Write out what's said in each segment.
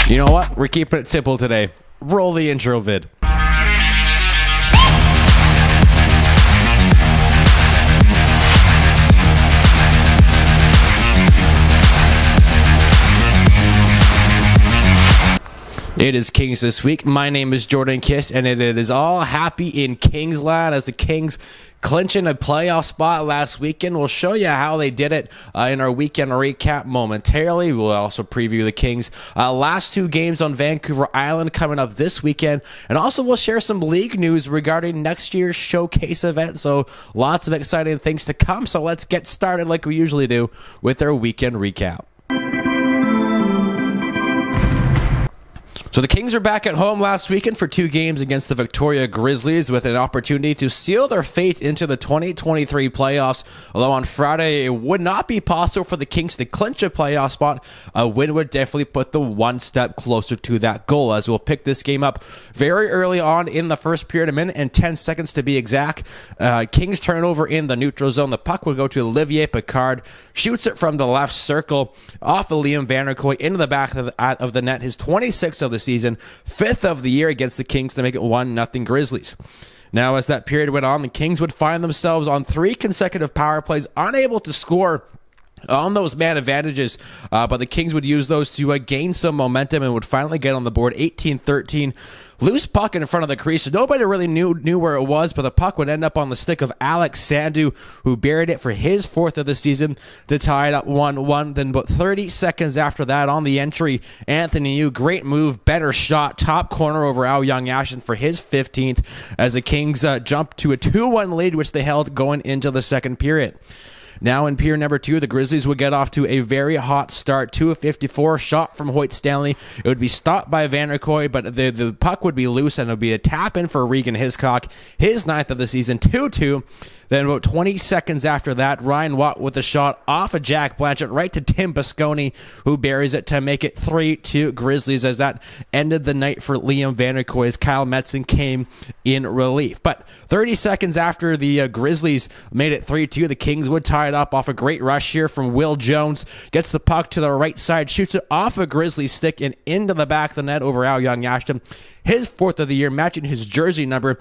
You know what? We're keeping it simple today. Roll the intro vid. It is Kings this week. My name is Jordan Kiss, and it is all happy in Kingsland as the Kings clinching a playoff spot last weekend. We'll show you how they did it in our weekend recap momentarily. We'll also preview the Kings' last two games on Vancouver Island coming up this weekend, and also we'll share some league news regarding next year's showcase event. So lots of exciting things to come. So let's get started like we usually do with our weekend recap. So the Kings are back at home last weekend for two games against the Victoria Grizzlies with an opportunity to seal their fate into the 2023 playoffs. Although on Friday, it would not be possible for the Kings to clinch a playoff spot. A win would definitely put them one step closer to that goal, as we'll pick this game up very early on in the first period, a minute and 10 seconds to be exact. Kings turnover in the neutral zone. The puck will go to Olivier Picard, shoots it from the left circle off of Liam Vanderkooy into the back of the net. His 26th of the season, 5th of the year against the Kings to make it 1-0 Grizzlies. Now, as that period went on, the Kings would find themselves on 3 consecutive power plays, unable to score on those man advantages, but the Kings would use those to gain some momentum and would finally get on the board 18-13. Loose puck in front of the crease. Nobody really knew where it was, but the puck would end up on the stick of Alex Sandu, who buried it for his 4th of the season to tie it up 1-1. Then about 30 seconds after that, on the entry, Anthony Yu, great move, better shot, top corner over Ao Young Ashton for his 15th, as the Kings jumped to a 2-1 lead, which they held going into the second period. Now in period number 2, the Grizzlies would get off to a very hot start. 2-54 shot from Hoyt Stanley. It would be stopped by Vanderkooy, but the puck would be loose, and it would be a tap in for Regan Hiscock, his 9th of the season, 2-2. Then about 20 seconds after that, Ryan Watt with a shot off of Jack Blanchett right to Tim Bisconi, who buries it to make it 3-2 Grizzlies, as that ended the night for Liam Vanderkooy as Kyle Metzen came in relief. But 30 seconds after the Grizzlies made it 3-2, the Kings would tie it up off a great rush here from Will Jones. Gets the puck to the right side, shoots it off a Grizzlies stick and into the back of the net over Ao Young Ashton. His 4th of the year, matching his jersey number,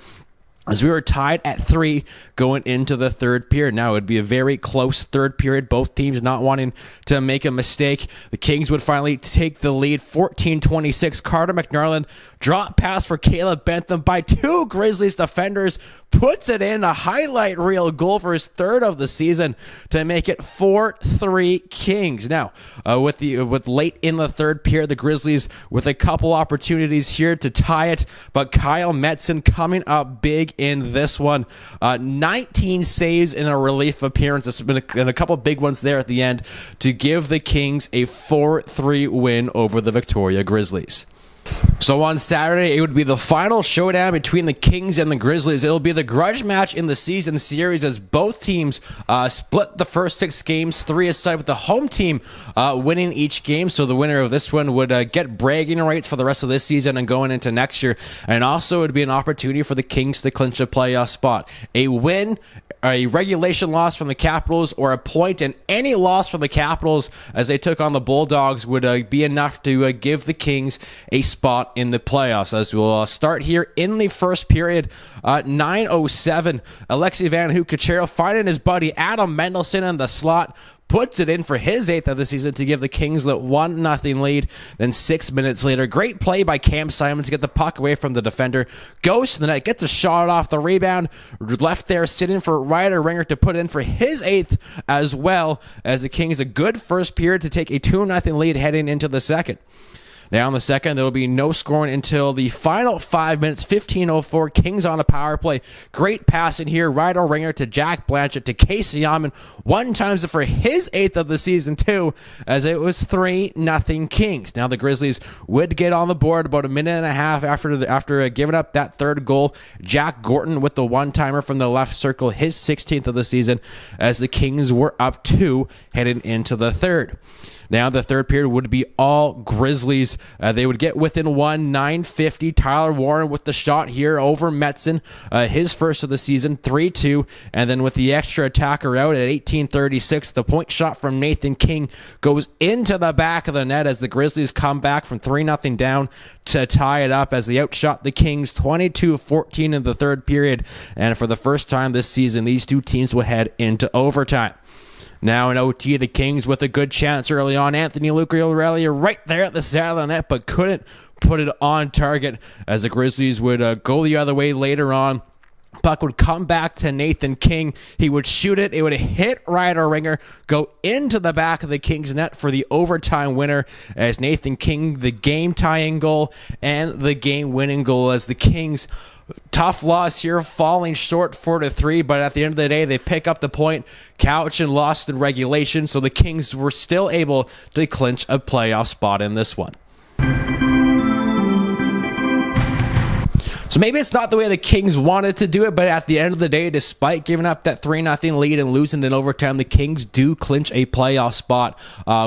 as we were tied at 3 going into the third period. Now it would be a very close third period, both teams not wanting to make a mistake. The Kings would finally take the lead, 14-26. Carter McNarland, drop pass for Caleb Bentham by 2 Grizzlies defenders, puts it in, a highlight reel goal for his 3rd of the season to make it 4-3 Kings. Now, with late in the third period, the Grizzlies with a couple opportunities here to tie it, but Kyle Metzen coming up big in this one. 19 saves in a relief appearance. There's been a couple big ones there at the end to give the Kings a 4-3 win over the Victoria Grizzlies. So on Saturday, it would be the final showdown between the Kings and the Grizzlies. It'll be the grudge match in the season series, as both teams split the first 6 games, 3 aside, with the home team winning each game. So the winner of this one would get bragging rights for the rest of this season and going into next year. And also it would be an opportunity for the Kings to clinch a playoff spot. A win, a regulation loss from the Capitals, or a point, and any loss from the Capitals as they took on the Bulldogs would be enough to give the Kings a spot in the playoffs. As we'll start here in the first period, 9:07, Alexei Van Hook-Cachero finding his buddy Adam Mendelson in the slot, puts it in for his 8th of the season to give the Kings the 1-0 lead. Then 6 minutes later, great play by Cam Simons to get the puck away from the defender, goes to the net, gets a shot off the rebound, left there sitting for Ryder Ringer to put in for his 8th as well, as the Kings a good first period to take a 2-0 lead heading into the second. Now in the second, there will be no scoring until the final 5 minutes, 15:04. Kings on a power play. Great passing here. Ryder Ringer to Jack Blanchett to Casey Yaman. One times it for his 8th of the season too, as it was 3-0 Kings. Now the Grizzlies would get on the board about a minute and a half after giving up that third goal. Jack Gorton with the one-timer from the left circle, his 16th of the season, as the Kings were up 2 heading into the third. Now the third period would be all Grizzlies. They would get within one, 9:50. Tyler Warren with the shot here over Metzen, his first of the season, 3-2. And then with the extra attacker out at 18:36, the point shot from Nathan King goes into the back of the net as the Grizzlies come back from 3-0 down to tie it up as they outshot the Kings 22-14 in the third period. And for the first time this season, these two teams will head into overtime. Now in OT, the Kings with a good chance early on. Anthony Lucarelli right there at the side of the net, but couldn't put it on target as the Grizzlies would go the other way later on. Puck would come back to Nathan King. He would shoot it. It would hit Ryder Ringer, go into the back of the Kings net for the overtime winner as Nathan King, the game-tying goal and the game-winning goal as the Kings, tough loss here, falling short 4-3, but at the end of the day, they pick up the point. Cowichan lost in regulation, so the Kings were still able to clinch a playoff spot in this one. So maybe it's not the way the Kings wanted to do it, but at the end of the day, despite giving up that 3-0 lead and losing in overtime, the Kings do clinch a playoff spot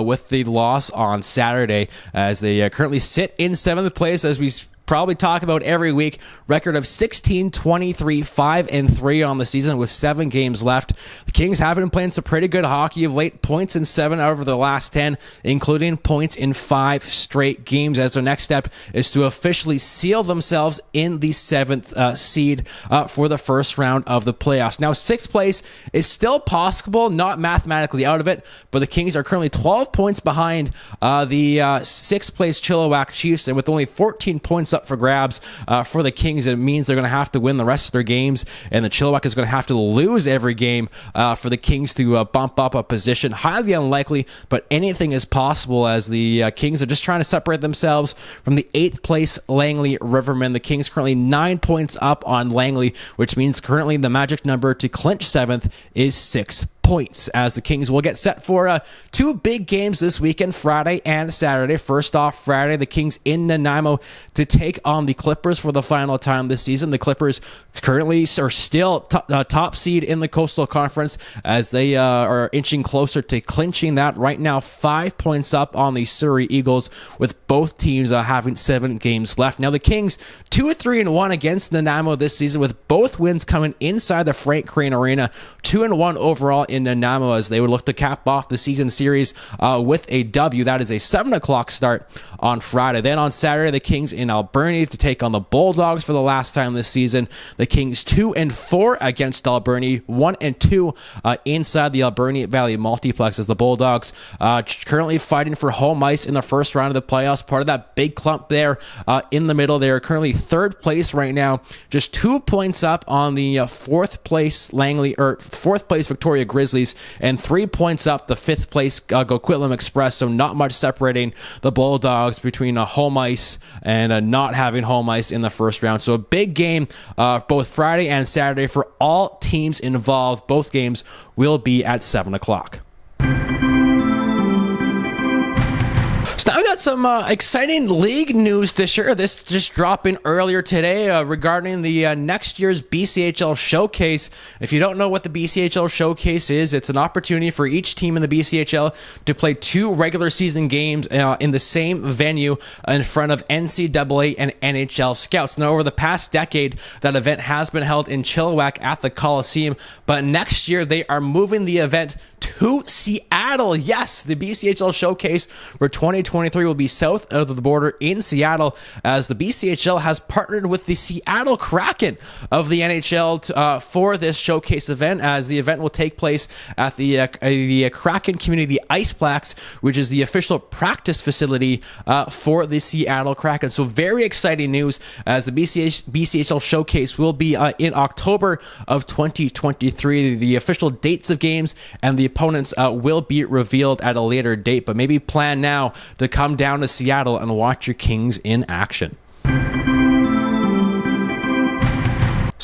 with the loss on Saturday as they currently sit in 7th place, as we probably talk about every week. Record of 16-23-5-3 on the season with 7 games left. The Kings have been playing some pretty good hockey of late. Points in 7 out of the last 10, including points in 5 straight games, as their next step is to officially seal themselves in the 7th seed for the first round of the playoffs. Now, 6th place is still possible, not mathematically out of it, but the Kings are currently 12 points behind the 6th place Chilliwack Chiefs, and with only 14 points up for grabs for the Kings, it means they're going to have to win the rest of their games, and the Chilliwack is going to have to lose every game for the Kings to bump up a position. Highly unlikely, but anything is possible as the Kings are just trying to separate themselves from the 8th place Langley Rivermen. The Kings currently 9 points up on Langley, which means currently the magic number to clinch 7th is 6 points, as the Kings will get set for 2 big games this weekend, Friday and Saturday. First off, Friday, the Kings in Nanaimo to take on the Clippers for the final time this season. The Clippers currently are still top seed in the Coastal Conference as they are inching closer to clinching that right now, 5 points up on the Surrey Eagles, with both teams having 7 games left. Now the Kings 2-3-1 against Nanaimo this season, with both wins coming inside the Frank Crane Arena. 2-1 overall in Nanaimo as they would look to cap off the season series with a W. That is a 7 o'clock start on Friday. Then on Saturday, the Kings in Alberni to take on the Bulldogs for the last time this season. The Kings 2-4 against Alberni, 1-2 inside the Alberni Valley Multiplex, as the Bulldogs currently fighting for home ice in the first round of the playoffs. Part of that big clump there in the middle. They are currently 3rd place right now, just 2 points up on the 4th place Victoria Grizzlies, and 3 points up the 5th place Coquitlam Express. So not much separating the Bulldogs between home ice and not having home ice in the first round. So a big game both Friday and Saturday for all teams involved. Both games will be at 7 o'clock. So now we got some exciting league news this year. This just dropped in earlier today regarding the next year's BCHL Showcase. If you don't know what the BCHL Showcase is, it's an opportunity for each team in the BCHL to play 2 regular season games in the same venue in front of NCAA and NHL scouts. Now, over the past decade, that event has been held in Chilliwack at the Coliseum, but next year they are moving the event to Seattle. Yes, the BCHL Showcase for 2023 will be south of the border in Seattle, as the BCHL has partnered with the Seattle Kraken of the NHL for this showcase event, as the event will take place at the Kraken Community Iceplex, which is the official practice facility for the Seattle Kraken. So very exciting news, as the BCHL Showcase will be in October of 2023. The official dates of games and the opponents will be revealed at a later date, but maybe plan now to come down to Seattle and watch your Kings in action.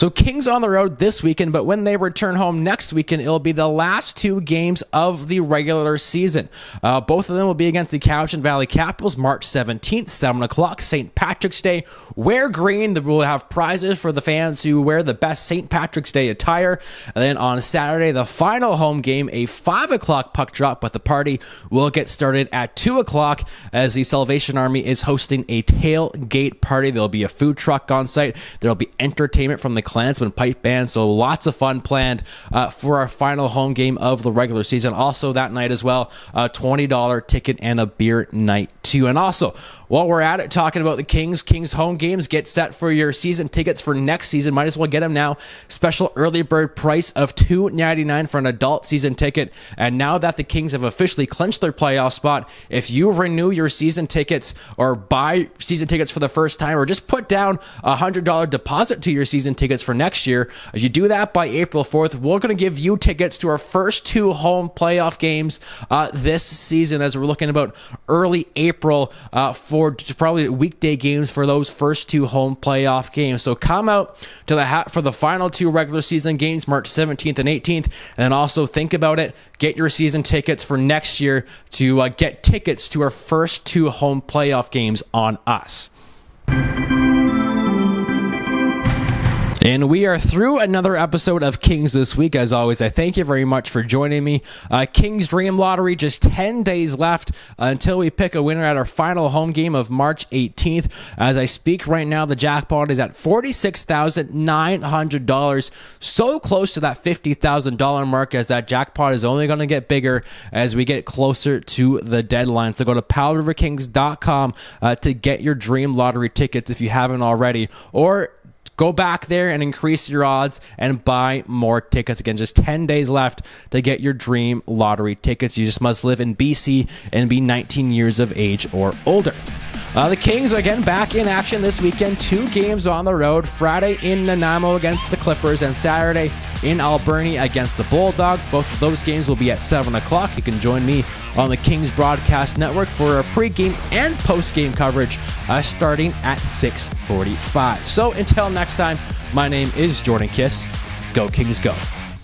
So Kings on the road this weekend, but when they return home next weekend, it'll be the last 2 games of the regular season. Both of them will be against the Cowichan Valley Capitals, March 17th, 7 o'clock, St. Patrick's Day. Wear green. We'll have prizes for the fans who wear the best St. Patrick's Day attire. And then on Saturday, the final home game, a 5 o'clock puck drop, but the party will get started at 2 o'clock as the Salvation Army is hosting a tailgate party. There'll be a food truck on site. There'll be entertainment from the Klansman Pipe Band, so lots of fun planned for our final home game of the regular season. Also that night as well, a $20 ticket and a beer night too. And also, while we're at it, talking about the Kings home games, get set for your season tickets for next season. Might as well get them now. Special early bird price of $2.99 for an adult season ticket. And now that the Kings have officially clinched their playoff spot, if you renew your season tickets or buy season tickets for the first time, or just put down a $100 deposit to your season tickets for next year, if you do that by April 4th, we're going to give you tickets to our first 2 home playoff games this season, as we're looking about early April for probably weekday games for those first 2 home playoff games. So come out to the hat for the final 2 regular season games, March 17th and 18th, and then also think about it. Get your season tickets for next year to get tickets to our first 2 home playoff games on us. And we are through another episode of Kings This Week. As always, I thank you very much for joining me. Kings Dream Lottery, just 10 days left until we pick a winner at our final home game of March 18th. As I speak right now, the jackpot is at $46,900. So close to that $50,000 mark, as that jackpot is only going to get bigger as we get closer to the deadline. So go to PowellRiverKings.com to get your Dream Lottery tickets if you haven't already, or go back there and increase your odds and buy more tickets. Again, just 10 days left to get your Dream Lottery tickets. You just must live in BC and be 19 years of age or older. The Kings, again, back in action this weekend. 2 games on the road. Friday in Nanaimo against the Clippers, and Saturday in Alberni against the Bulldogs. Both of those games will be at 7 o'clock. You can join me on the Kings Broadcast Network for our pregame and postgame coverage starting at 6:45. So until next time, my name is Jordan Kiss. Go Kings, go.